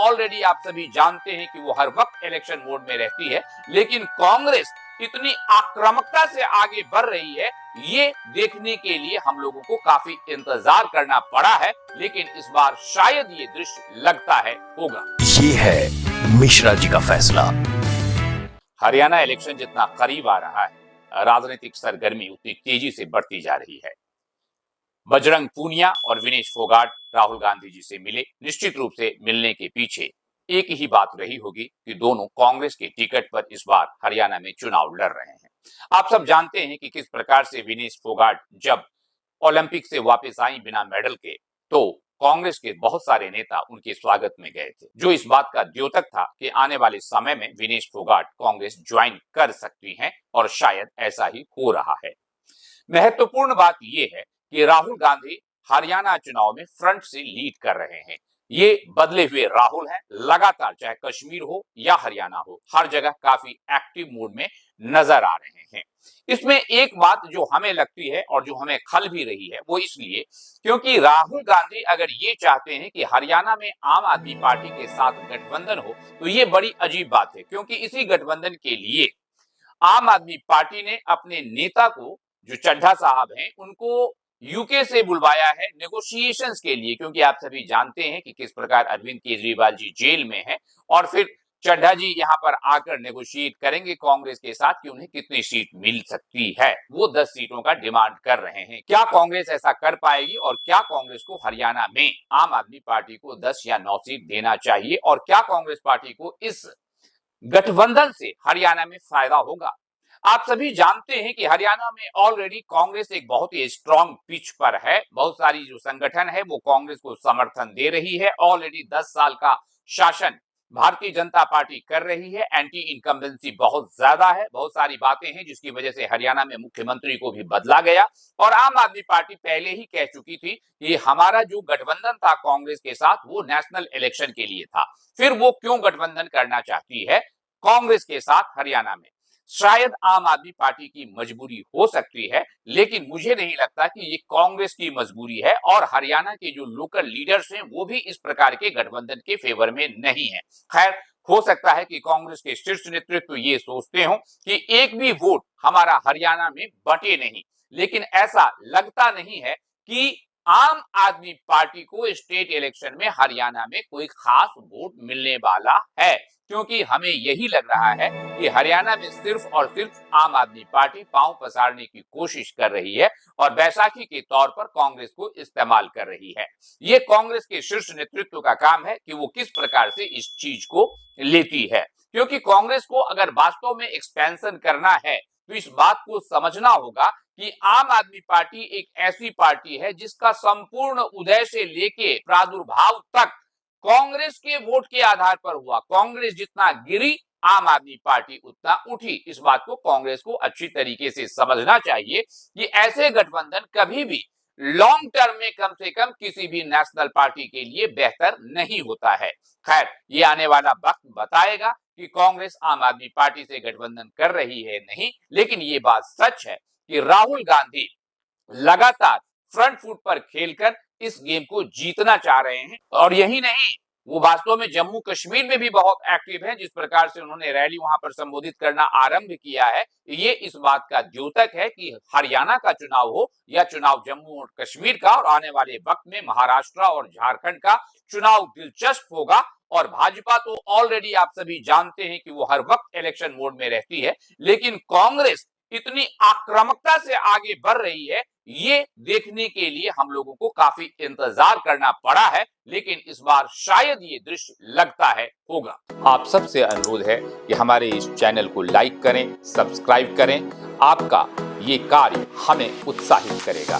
Already आप सभी जानते हैं कि वो हर वक्त इलेक्शन मोड में रहती है, लेकिन कांग्रेस इतनी आक्रामकता से आगे बढ़ रही है, ये देखने के लिए हम लोगों को काफी इंतजार करना पड़ा है। लेकिन इस बार शायद ये दृश्य लगता है होगा। ये है मिश्रा जी का फैसला। हरियाणा इलेक्शन जितना करीब आ रहा है, राजनीतिक सरगर्मी उतनी तेजी से बढ़ती जा रही है। बजरंग पूनिया और विनेश फोगाट राहुल गांधी जी से मिले। निश्चित रूप से मिलने के पीछे एक ही बात रही होगी कि दोनों कांग्रेस के टिकट पर इस बार हरियाणा में चुनाव लड़ रहे हैं। आप सब जानते हैं कि किस प्रकार से विनेश फोगाट जब ओलंपिक से वापस आई बिना मेडल के, तो कांग्रेस के बहुत सारे नेता उनके स्वागत में गए थे, जो इस बात का द्योतक था कि आने वाले समय में विनेश फोगाट कांग्रेस ज्वाइन कर सकती हैं, और शायद ऐसा ही हो रहा है। महत्वपूर्ण बात यह है कि राहुल गांधी हरियाणा चुनाव में फ्रंट से लीड कर रहे हैं। ये बदले हुए राहुल हैं, लगातार चाहे कश्मीर हो या हरियाणा हो, हर जगह काफी एक्टिव मोड में नजर आ रहे हैं। इसमें एक बात जो हमें लगती है और जो हमें खल भी रही है, वो इसलिए क्योंकि राहुल गांधी अगर ये चाहते हैं कि हरियाणा में आम आदमी पार्टी के साथ गठबंधन हो, तो ये बड़ी अजीब बात है, क्योंकि इसी गठबंधन के लिए आम आदमी पार्टी ने अपने नेता को, जो चड्ढा साहब हैं, उनको यूके से बुलवाया है नेगोशिएशंस के लिए, क्योंकि आप सभी जानते हैं कि किस प्रकार अरविंद केजरीवाल जी जेल में हैं, और फिर चड्ढा जी यहां पर आकर नेगोशिएट करेंगे कांग्रेस के साथ कि उन्हें कितनी सीट मिल सकती है। वो 10 सीटों का डिमांड कर रहे हैं। क्या कांग्रेस ऐसा कर पाएगी, और क्या कांग्रेस को हरियाणा में आम आदमी पार्टी को 10 या 9 सीट देना चाहिए, और क्या कांग्रेस पार्टी को इस गठबंधन से हरियाणा में फायदा होगा? आप सभी जानते हैं कि हरियाणा में ऑलरेडी कांग्रेस एक बहुत ही स्ट्रांग पिच पर है। बहुत सारी जो संगठन है वो कांग्रेस को समर्थन दे रही है। ऑलरेडी 10 साल का शासन भारतीय जनता पार्टी कर रही है। एंटी इनकम्बेंसी बहुत ज्यादा है। बहुत सारी बातें हैं जिसकी वजह से हरियाणा में मुख्यमंत्री को भी बदला गया, और आम आदमी पार्टी पहले ही कह चुकी थी कि हमारा जो गठबंधन था कांग्रेस के साथ, वो नेशनल इलेक्शन के लिए था। फिर वो क्यों गठबंधन करना चाहती है कांग्रेस के साथ हरियाणा में? शायद आम आदमी पार्टी की मजबूरी हो सकती है, लेकिन मुझे नहीं लगता कि ये कांग्रेस की मजबूरी है, और हरियाणा के जो लोकल लीडर्स हैं वो भी इस प्रकार के गठबंधन के फेवर में नहीं है। खैर, हो सकता है कि कांग्रेस के शीर्ष नेतृत्व ये सोचते हो कि एक भी वोट हमारा हरियाणा में बटे नहीं, लेकिन ऐसा लगता नहीं है कि आम आदमी पार्टी को स्टेट इलेक्शन में हरियाणा में कोई खास वोट मिलने वाला है, क्योंकि हमें यही लग रहा है कि हरियाणा में सिर्फ और सिर्फ आम आदमी पार्टी पांव पसारने की कोशिश कर रही है, और बैसाखी के तौर पर कांग्रेस को इस्तेमाल कर रही है। ये कांग्रेस के शीर्ष नेतृत्व का काम है कि वो किस प्रकार से इस चीज को लेती है, क्योंकि कांग्रेस को अगर वास्तव में एक्सपेंशन करना है तो इस बात को समझना होगा कि आम आदमी पार्टी एक ऐसी पार्टी है जिसका संपूर्ण उदय से लेके प्रादुर्भाव तक कांग्रेस के वोट के आधार पर हुआ। कांग्रेस जितना गिरी, आम आदमी पार्टी उतना उठी। इस बात को कांग्रेस को अच्छी तरीके से समझना चाहिए कि ऐसे गठबंधन कभी भी लॉन्ग टर्म में कम से कम किसी भी नेशनल पार्टी के लिए बेहतर नहीं होता है। खैर, ये आने वाला वक्त बताएगा कि कांग्रेस आम आदमी पार्टी से गठबंधन कर रही है नहीं, लेकिन ये बात सच है कि राहुल गांधी लगातार फ्रंट फुट पर खेलकर इस गेम को जीतना चाह रहे हैं। और यही नहीं, वो वास्तव में जम्मू कश्मीर में भी बहुत एक्टिव है। जिस प्रकार से उन्होंने रैली वहां पर संबोधित करना आरंभ किया है, ये इस बात का द्योतक है कि हरियाणा का चुनाव हो या चुनाव जम्मू और कश्मीर का, और आने वाले वक्त में महाराष्ट्र और झारखंड का चुनाव दिलचस्प होगा। और भाजपा तो ऑलरेडी आप सभी जानते हैं कि वो हर वक्त इलेक्शन मोड में रहती है, लेकिन कांग्रेस इतनी आक्रामकता से आगे बढ़ रही है, ये देखने के लिए हम लोगों को काफी इंतजार करना पड़ा है। लेकिन इस बार शायद ये दृश्य लगता है होगा। आप सबसे अनुरोध है कि हमारे इस चैनल को लाइक करें, सब्सक्राइब करें। आपका ये कार्य हमें उत्साहित करेगा।